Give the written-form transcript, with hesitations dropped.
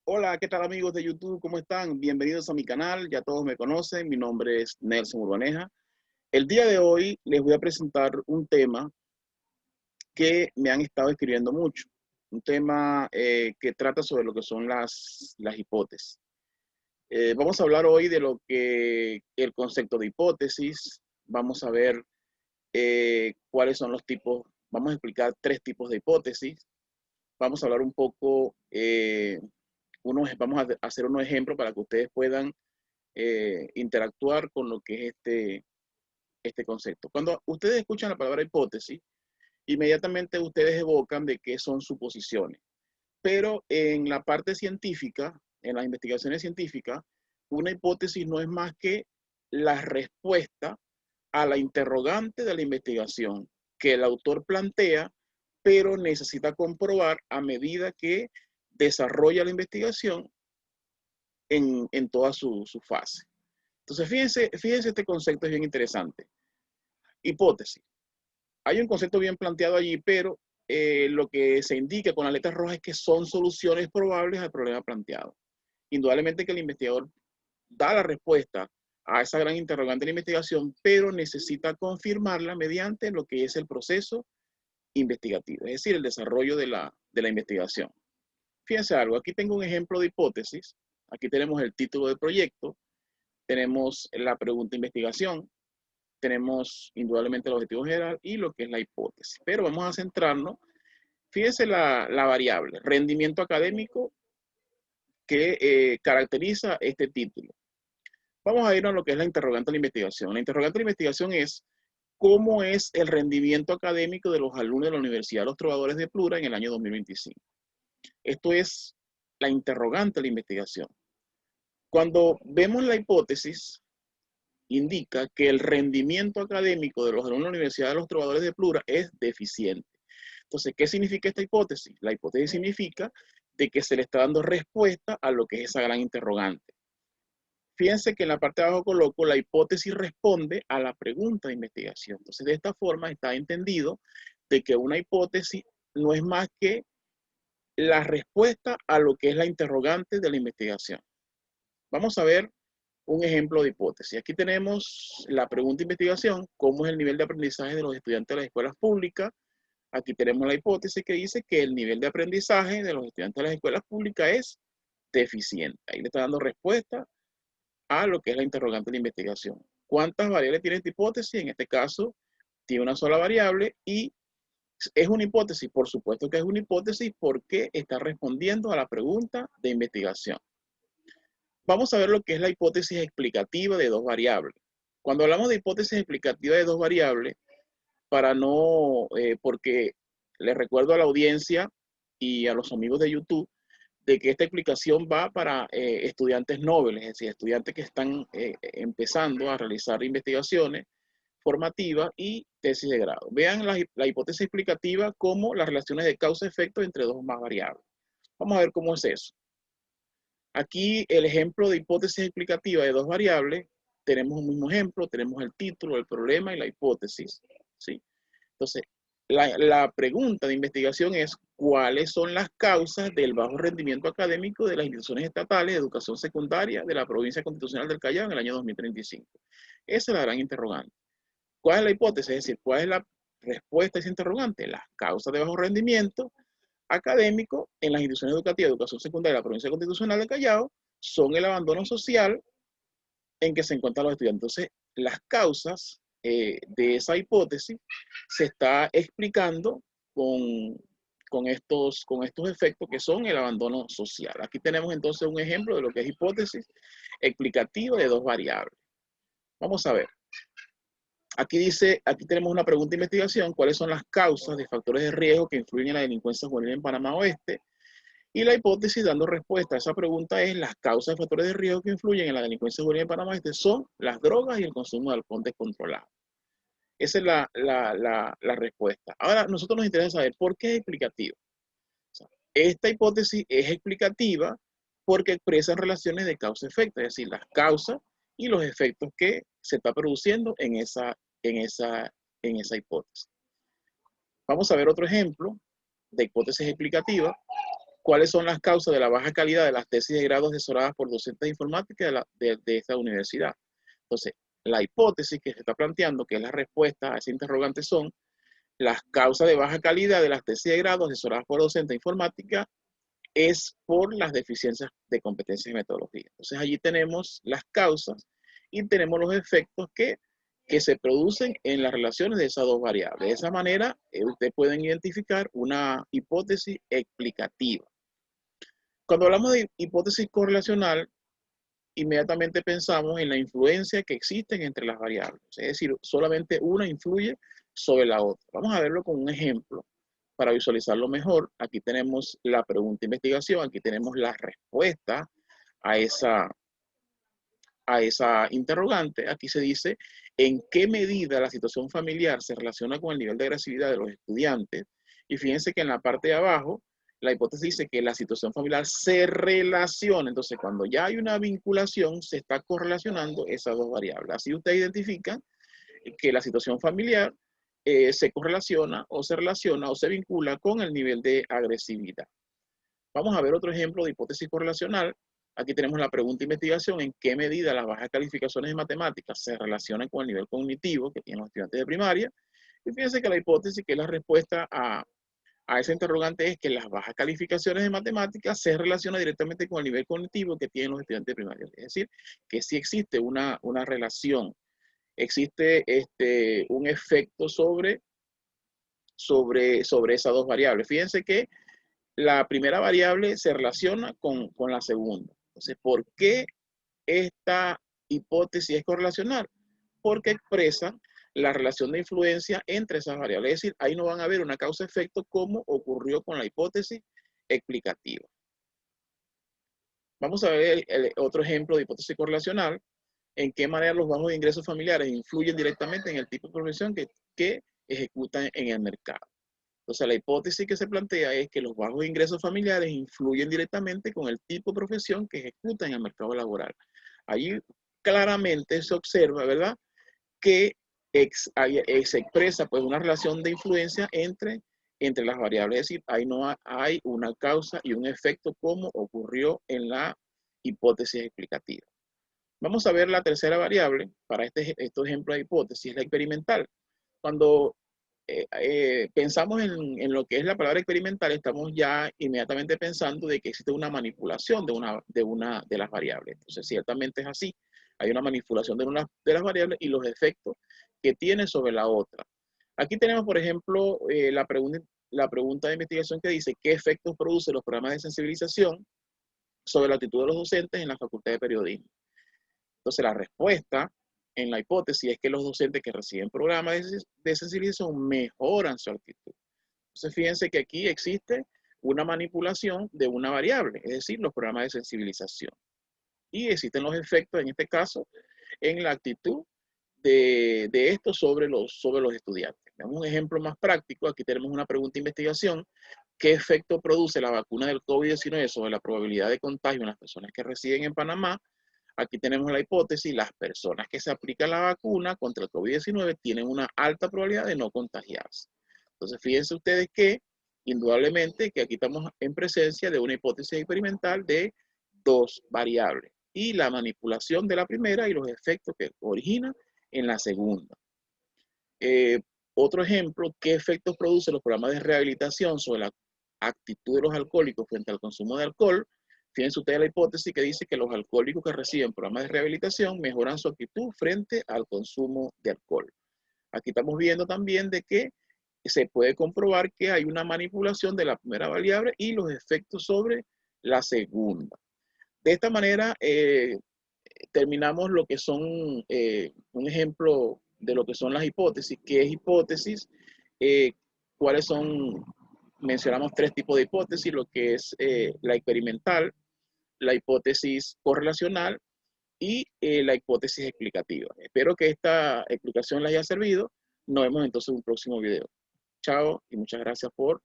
Hola, ¿qué tal amigos de YouTube? ¿Cómo están? Bienvenidos a mi canal, ya todos me conocen, mi nombre es Nelson Urbaneja. El día de hoy les voy a presentar un tema que me han estado escribiendo mucho, un tema que trata sobre lo que son las hipótesis. Vamos a hablar hoy de lo que el concepto de hipótesis, vamos a ver cuáles son los tipos, vamos a explicar tres tipos de hipótesis, vamos a hablar un poco, vamos a hacer unos ejemplos para que ustedes puedan interactuar con lo que es este concepto. Cuando ustedes escuchan la palabra hipótesis, inmediatamente ustedes evocan de qué son suposiciones. Pero en la parte científica, en las investigaciones científicas, una hipótesis no es más que la respuesta a la interrogante de la investigación que el autor plantea, pero necesita comprobar a medida que desarrolla la investigación en toda su fase. Entonces, fíjense, este concepto es bien interesante. Hipótesis. Hay un concepto bien planteado allí, pero lo que se indica con las letras rojas es que son soluciones probables al problema planteado. Indudablemente que el investigador da la respuesta a esa gran interrogante de la investigación, pero necesita confirmarla mediante lo que es el proceso investigativo, es decir, el desarrollo de la investigación. Fíjense algo, aquí tengo un ejemplo de hipótesis, aquí tenemos el título del proyecto, tenemos la pregunta de investigación, tenemos indudablemente el objetivo general y lo que es la hipótesis. Pero vamos a centrarnos, fíjense la variable, rendimiento académico que caracteriza este título. Vamos a ir a lo que es la interrogante de la investigación. La interrogante de la investigación es cómo es el rendimiento académico de los alumnos de la Universidad de los Trovadores de Plura en el año 2025. Esto es la interrogante de la investigación. Cuando vemos la hipótesis, indica que el rendimiento académico de los alumnos de la Universidad de los Trovadores de Plura es deficiente. Entonces, ¿qué significa esta hipótesis? La hipótesis significa de que se le está dando respuesta a lo que es esa gran interrogante. Fíjense que en la parte de abajo coloco la hipótesis responde a la pregunta de investigación. Entonces, de esta forma está entendido de que una hipótesis no es más que la respuesta a lo que es la interrogante de la investigación. Vamos a ver un ejemplo de hipótesis. Aquí tenemos la pregunta de investigación, cómo es el nivel de aprendizaje de los estudiantes de las escuelas públicas. Aquí tenemos la hipótesis que dice que el nivel de aprendizaje de los estudiantes de las escuelas públicas es deficiente. Ahí le está dando respuesta a lo que es la interrogante de la investigación. ¿Cuántas variables tiene esta hipótesis? En este caso, tiene una sola variable y es una hipótesis. Por supuesto que es una hipótesis porque está respondiendo a la pregunta de investigación. Vamos a ver lo que es la hipótesis explicativa de dos variables. Cuando hablamos de hipótesis explicativa de dos variables, porque les recuerdo a la audiencia y a los amigos de YouTube de que esta explicación va para estudiantes nobles, es decir, estudiantes que están empezando a realizar investigaciones formativas y tesis de grado. Vean la hipótesis explicativa como las relaciones de causa-efecto entre dos o más variables. Vamos a ver cómo es eso. Aquí el ejemplo de hipótesis explicativa de dos variables, tenemos un mismo ejemplo, tenemos el título, el problema y la hipótesis, ¿sí? Entonces, la pregunta de investigación es cuáles son las causas del bajo rendimiento académico de las instituciones estatales de educación secundaria de la provincia constitucional del Callao en el año 2035. Esa es la gran interrogante. ¿Cuál es la hipótesis? Es decir, ¿cuál es la respuesta a esa interrogante? Las causas de bajo rendimiento académico en las instituciones educativas de educación secundaria de la provincia constitucional del Callao son el abandono social en que se encuentran los estudiantes. Entonces, las causas de esa hipótesis se está explicando con estos efectos que son el abandono social. Aquí tenemos entonces un ejemplo de lo que es hipótesis explicativa de dos variables. Vamos a ver. Aquí tenemos una pregunta de investigación, ¿cuáles son las causas de factores de riesgo que influyen en la delincuencia juvenil en Panamá Oeste? Y la hipótesis dando respuesta a esa pregunta es las causas de factores de riesgo que influyen en la delincuencia juvenil en Panamá Oeste son las drogas y el consumo de alcohol descontrolado. Esa es la respuesta. Ahora, nosotros nos interesa saber por qué es explicativa. O sea, esta hipótesis es explicativa porque expresa relaciones de causa-efecto, es decir, las causas y los efectos que se está produciendo en esa hipótesis. Vamos a ver otro ejemplo de hipótesis explicativa. ¿Cuáles son las causas de la baja calidad de las tesis de grado asesoradas por docentes de informática de esta universidad? Entonces, la hipótesis que se está planteando, que es la respuesta a ese interrogante, son las causas de baja calidad de las tesis de grado asesoradas por docentes de informática es por las deficiencias de competencias y metodología. Entonces, allí tenemos las causas y tenemos los efectos que se producen en las relaciones de esas dos variables. De esa manera, ustedes pueden identificar una hipótesis explicativa. Cuando hablamos de hipótesis correlacional, inmediatamente pensamos en la influencia que existen entre las variables. Es decir, solamente una influye sobre la otra. Vamos a verlo con un ejemplo para visualizarlo mejor. Aquí tenemos la pregunta de investigación, aquí tenemos la respuesta a esa interrogante. Aquí se dice en qué medida la situación familiar se relaciona con el nivel de agresividad de los estudiantes. Y fíjense que en la parte de abajo, la hipótesis dice que la situación familiar se relaciona. Entonces, cuando ya hay una vinculación, se está correlacionando esas dos variables. Así usted identifica que la situación familiar se correlaciona o se relaciona o se vincula con el nivel de agresividad. Vamos a ver otro ejemplo de hipótesis correlacional. Aquí tenemos la pregunta de investigación: ¿en qué medida las bajas calificaciones de matemáticas se relacionan con el nivel cognitivo que tienen los estudiantes de primaria? Y fíjense que la hipótesis, que es la respuesta a ese interrogante, es que las bajas calificaciones de matemáticas se relacionan directamente con el nivel cognitivo que tienen los estudiantes de primaria. Es decir, que sí existe una relación, existe un efecto sobre esas dos variables. Fíjense que la primera variable se relaciona con la segunda. Entonces, ¿por qué esta hipótesis es correlacional? Porque expresan la relación de influencia entre esas variables. Es decir, ahí no van a ver una causa-efecto como ocurrió con la hipótesis explicativa. Vamos a ver otro ejemplo de hipótesis correlacional. ¿En qué manera los bajos ingresos familiares influyen directamente en el tipo de profesión que ejecutan en el mercado? Entonces, la hipótesis que se plantea es que los bajos ingresos familiares influyen directamente con el tipo de profesión que ejecutan en el mercado laboral. Allí claramente se observa, ¿verdad?, que se expresa pues una relación de influencia entre las variables. Es decir, ahí no hay una causa y un efecto como ocurrió en la hipótesis explicativa. Vamos a ver la tercera variable para estos ejemplos de hipótesis, la experimental. Cuando pensamos en lo que es la palabra experimental, estamos ya inmediatamente pensando de que existe una manipulación de las variables. Entonces, ciertamente es así. Hay una manipulación de una de las variables y los efectos que tiene sobre la otra. Aquí tenemos, por ejemplo, la pregunta de investigación que dice: ¿qué efectos producen los programas de sensibilización sobre la actitud de los docentes en la Facultad de Periodismo? Entonces, la respuesta en la hipótesis es que los docentes que reciben programas de sensibilización mejoran su actitud. Entonces, fíjense que aquí existe una manipulación de una variable, es decir, los programas de sensibilización. Y existen los efectos, en este caso, en la actitud de esto sobre los estudiantes. Veamos un ejemplo más práctico. Aquí tenemos una pregunta de investigación: ¿qué efecto produce la vacuna del COVID-19 sobre la probabilidad de contagio en las personas que residen en Panamá? Aquí tenemos la hipótesis: las personas que se aplican la vacuna contra el COVID-19 tienen una alta probabilidad de no contagiarse. Entonces, fíjense ustedes que, indudablemente, que aquí estamos en presencia de una hipótesis experimental de dos variables y la manipulación de la primera y los efectos que origina en la segunda. Otro ejemplo: ¿qué efectos producen los programas de rehabilitación sobre la actitud de los alcohólicos frente al consumo de alcohol? Fíjense ustedes la hipótesis que dice que los alcohólicos que reciben programas de rehabilitación mejoran su actitud frente al consumo de alcohol. Aquí estamos viendo también de que se puede comprobar que hay una manipulación de la primera variable y los efectos sobre la segunda. De esta manera, terminamos lo que son un ejemplo de lo que son las hipótesis. ¿Qué es hipótesis? ¿Cuáles son? Mencionamos tres tipos de hipótesis: lo que es la experimental, la hipótesis correlacional y la hipótesis explicativa. Espero que esta explicación les haya servido. Nos vemos entonces en un próximo video. Chao y muchas gracias por